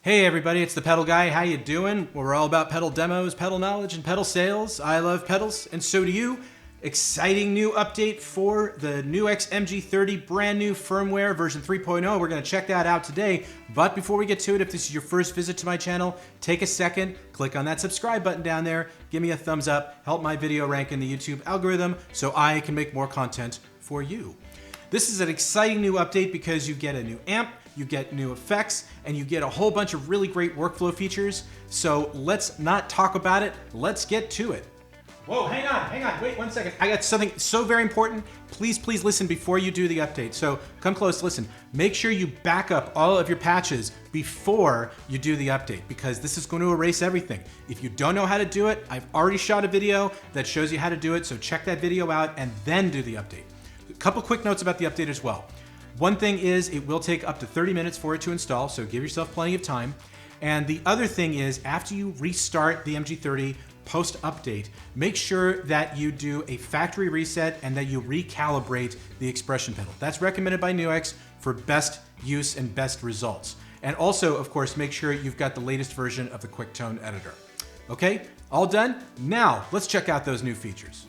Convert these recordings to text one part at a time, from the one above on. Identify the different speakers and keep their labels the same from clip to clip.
Speaker 1: Hey everybody, it's the Pedal Guy. How you doing? We're all about pedal demos, pedal knowledge, and pedal sales. I love pedals, and so do you. Exciting new update for the NuX MG30 brand new firmware version 3.0. We're going to check that out today. But before we get to it, if this is your first visit to my channel, take a second, click on that subscribe button down there, give me a thumbs up, help my video rank in the YouTube algorithm so I can make more content for you. This is an exciting new update because you get a new amp, you get new effects, and you get a whole bunch of really great workflow features. So let's not talk about it, let's get to it. Whoa, hang on, wait 1 second. I got something so very important. Please listen before you do the update. So come close, listen. Make sure you back up all of your patches before you do the update because this is going to erase everything. If you don't know how to do it, I've already shot a video that shows you how to do it, so check that video out and then do the update. A couple quick notes about the update as well. One thing is it will take up to 30 minutes for it to install, so give yourself plenty of time. And the other thing is after you restart the MG30 post-update, make sure that you do a factory reset and that you recalibrate the expression pedal. That's recommended by NuX for best use and best results. And also, of course, make sure you've got the latest version of the QuickTone editor. Okay, all done? Now, let's check out those new features.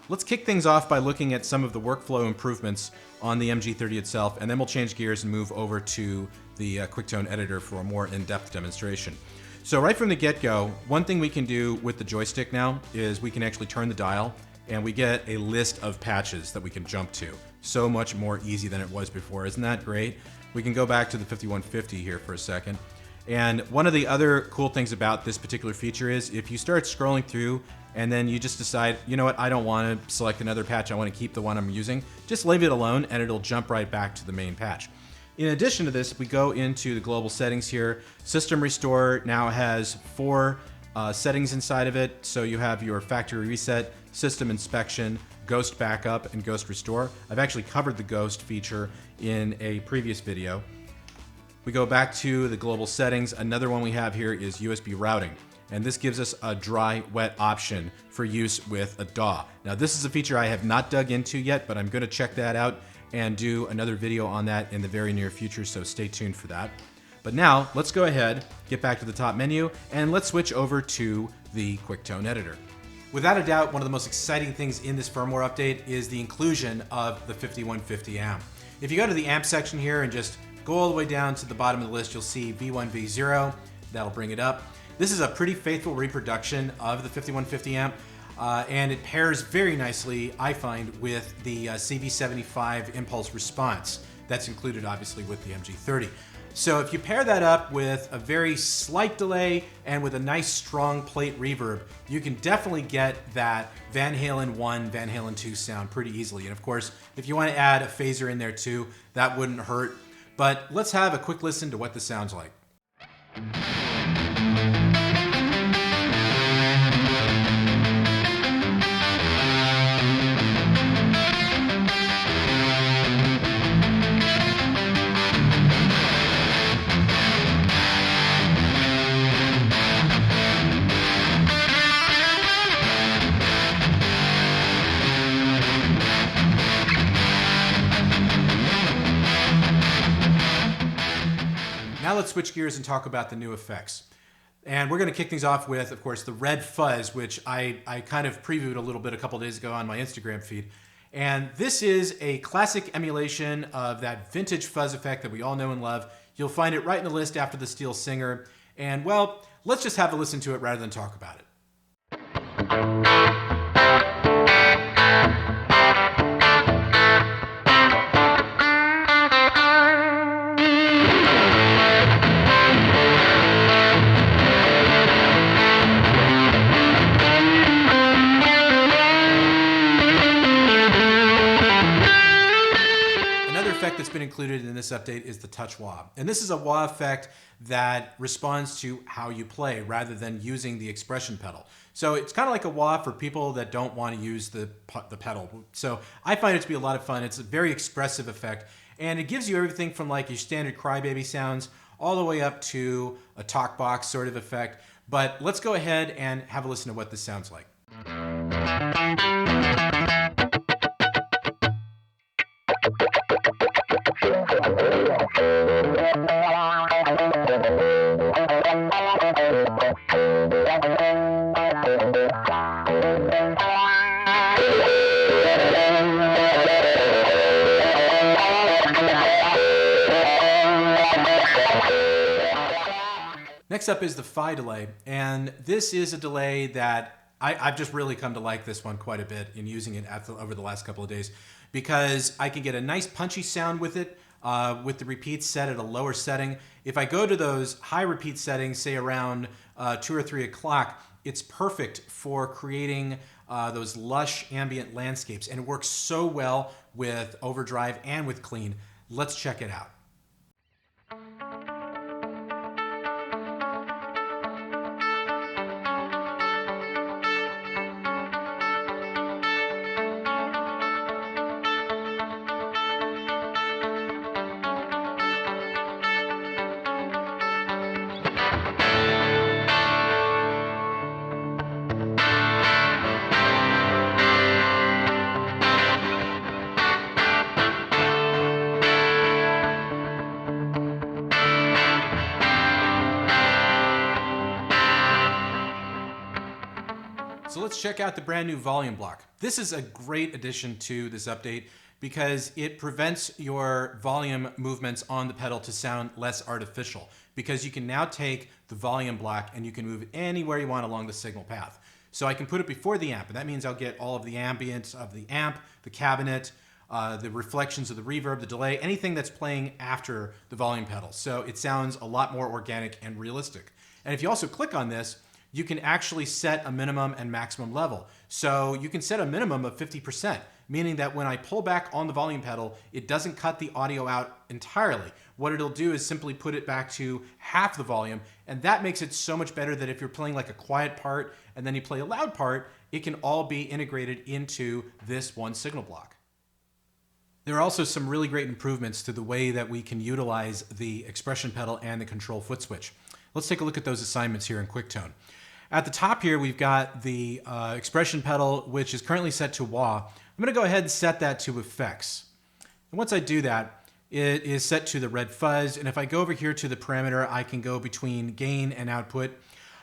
Speaker 1: Let's kick things off by looking at some of the workflow improvements on the MG30 itself, and then we'll change gears and move over to the QuickTone editor for a more in-depth demonstration. So right from the get-go, one thing we can do with the joystick now is we can actually turn the dial and we get a list of patches that we can jump to. So much more easy than it was before. Isn't that great? We can go back to the 5150 here for a second. And one of the other cool things about this particular feature is if you start scrolling through and then you just decide, you know what, I don't want to select another patch, I want to keep the one I'm using, just leave it alone and it'll jump right back to the main patch. In addition to this, we go into the global settings here. System Restore now has 4 settings inside of it. So you have your factory reset, system inspection, ghost backup, and ghost restore. I've actually covered the ghost feature in a previous video. We go back to the global settings. Another one we have here is USB routing. And this gives us a dry-wet option for use with a DAW. Now this is a feature I have not dug into yet, but I'm going to check that out and do another video on that in the very near future, so stay tuned for that. But now, let's go ahead, get back to the top menu, and let's switch over to the QuickTone editor. Without a doubt, one of the most exciting things in this firmware update is the inclusion of the 5150 amp. If you go to the amp section here and just go all the way down to the bottom of the list, you'll see V1, V0, that'll bring it up. This is a pretty faithful reproduction of the 5150 amp. And it pairs very nicely, I find, with the CV75 impulse response that's included obviously with the MG30. So if you pair that up with a very slight delay and with a nice strong plate reverb, you can definitely get that Van Halen 1, Van Halen 2 sound pretty easily. And of course, if you want to add a phaser in there too, that wouldn't hurt. But let's have a quick listen to what this sounds like. Now let's switch gears and talk about the new effects. And we're going to kick things off with, of course, the red fuzz, which I kind of previewed a little bit a couple days ago on my Instagram feed. And this is a classic emulation of that vintage fuzz effect that we all know and love. You'll find it right in the list after the Steel Singer. And well, let's just have a listen to it rather than talk about it. That's been included in this update is the touch wah. And this is a wah effect that responds to how you play rather than using the expression pedal. So it's kind of like a wah for people that don't want to use the pedal. So I find it to be a lot of fun. It's a very expressive effect and it gives you everything from like your standard crybaby sounds all the way up to a talk box sort of effect. But let's go ahead and have a listen to what this sounds like. Next up is the Phi Delay, and this is a delay that I've just really come to like this one quite a bit in using it over the last couple of days, because I can get a nice punchy sound with it, with the repeats set at a lower setting. If I go to those high repeat settings, say around 2 or 3 o'clock, it's perfect for creating those lush ambient landscapes, and it works so well with overdrive and with clean. Let's check it out. So let's check out the brand new volume block. This is a great addition to this update because it prevents your volume movements on the pedal to sound less artificial, because you can now take the volume block and you can move it anywhere you want along the signal path. So I can put it before the amp, and that means I'll get all of the ambience of the amp, the cabinet, the reflections of the reverb, the delay, anything that's playing after the volume pedal. So it sounds a lot more organic and realistic. And if you also click on this, you can actually set a minimum and maximum level. So you can set a minimum of 50%, meaning that when I pull back on the volume pedal, it doesn't cut the audio out entirely. What it'll do is simply put it back to half the volume, and that makes it so much better that if you're playing like a quiet part and then you play a loud part, it can all be integrated into this one signal block. There are also some really great improvements to the way that we can utilize the expression pedal and the control foot switch. Let's take a look at those assignments here in QuickTone. At the top here, we've got the expression pedal, which is currently set to wah. I'm gonna go ahead and set that to effects. And once I do that, it is set to the red fuzz. And if I go over here to the parameter, I can go between gain and output.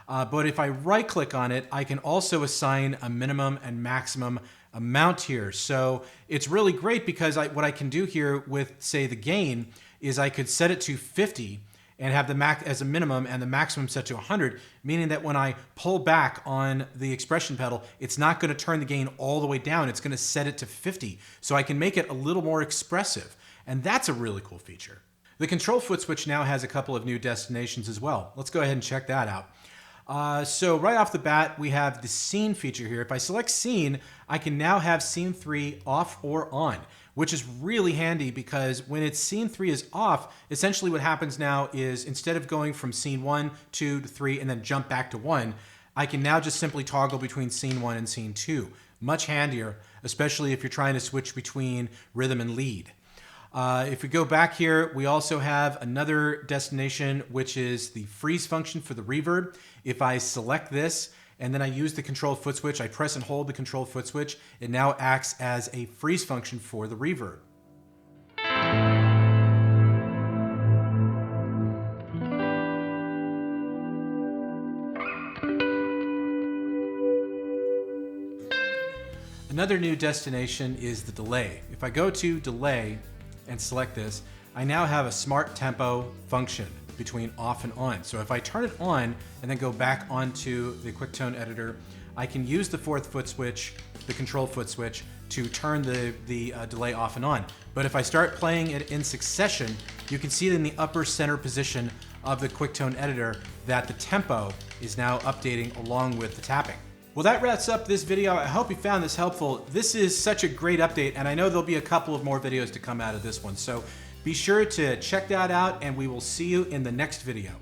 Speaker 1: But if I right click on it, I can also assign a minimum and maximum amount here. So it's really great because what I can do here with, say, the gain is I could set it to 50 and have the max as a minimum and the maximum set to 100, meaning that when I pull back on the expression pedal, it's not going to turn the gain all the way down. It's going to set it to 50. So I can make it a little more expressive. And that's a really cool feature. The control foot switch now has a couple of new destinations as well. Let's go ahead and check that out. So right off the bat, we have the scene feature here. If I select scene, I can now have scene 3 off or on, which is really handy because when it's scene 3 is off, essentially what happens now is instead of going from scene 1, 2 to 3 and then jump back to 1, I can now just simply toggle between scene 1 and scene 2. Much handier, especially if you're trying to switch between rhythm and lead. If we go back here, we also have another destination, which is the freeze function for the reverb. If I select this and then I use the control foot switch, I press and hold the control foot switch, it now acts as a freeze function for the reverb. Another new destination is the delay. If I go to delay and select this, I now have a smart tempo function between off and on. So if I turn it on and then go back onto the QuickTone editor, I can use the fourth foot switch, the control foot switch, to turn the delay off and on. But if I start playing it in succession, you can see in the upper center position of the QuickTone editor that the tempo is now updating along with the tapping. Well, that wraps up this video. I hope you found this helpful. This is such a great update, and I know there'll be a couple of more videos to come out of this one. So be sure to check that out, and we will see you in the next video.